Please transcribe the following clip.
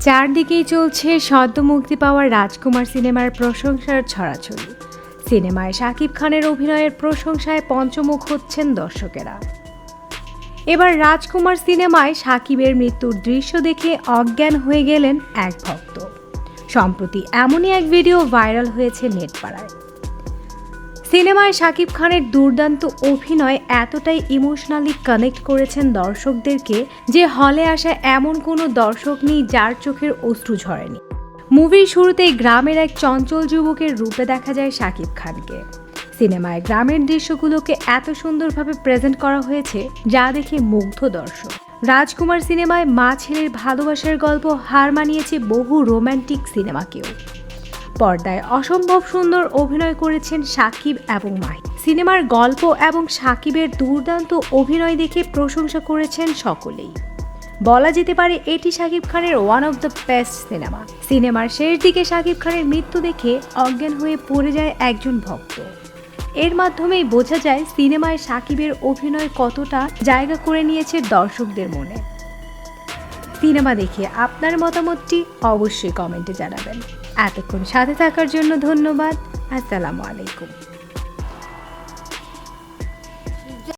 চারদিকেই চলছে সদ্য মুক্তি পাওয়া রাজকুমার সিনেমার প্রশংসার ছড়াছড়ি। সিনেমায় শাকিব খানের অভিনয়ের প্রশংসায় পঞ্চমুখ হচ্ছেন দর্শকেরা। এবার রাজকুমার সিনেমায় শাকিবের মৃত্যুর দৃশ্য দেখে অজ্ঞান হয়ে গেলেন এক ভক্ত। সম্প্রতি এমনই এক ভিডিও ভাইরাল হয়েছে নেটপাড়ায়। সিনেমায় শাকিব খানের দুর্দান্ত অভিনয় এতটাই ইমোশনালি কানেক্ট করেছেন দর্শকদেরকে যে হলে আসা এমন কোনো দর্শক নেই যার চোখের অশ্রু ঝরেনি। মুভির শুরুতেই গ্রামের এক চঞ্চল যুবকের রূপে দেখা যায় শাকিব খানকে। সিনেমায় গ্রামের দৃশ্যগুলোকে এত সুন্দরভাবে প্রেজেন্ট করা হয়েছে যা দেখে মুগ্ধ দর্শক। রাজকুমার সিনেমায় মা ছেলের ভালোবাসার গল্প হার মানিয়েছে বহু রোমান্টিক সিনেমাকেও। পর্দায় অসম্ভব সুন্দর অভিনয় করেছেন শাকিব এবং মাহি। সিনেমার গল্প এবং শাকিবের দুর্দান্ত অভিনয় দেখে প্রশংসা করেছেন সকলেই। বলা যেতে পারে এটি শাকিব খানের one of the best cinema. সিনেমার শেষ দিকে শাকিব খানের মৃত্যু দেখে অজ্ঞান হয়ে পড়ে যায় একজন ভক্ত। এর মাধ্যমেই বোঝা যায় সিনেমায় শাকিবের অভিনয় কতটা জায়গা করে নিয়েছে দর্শকদের মনে। সিনেমা দেখে আপনার মতামতটি অবশ্যই কমেন্টে জানাবেন। এতক্ষণ সাথে থাকার জন্য ধন্যবাদ। আসসালামু আলাইকুম।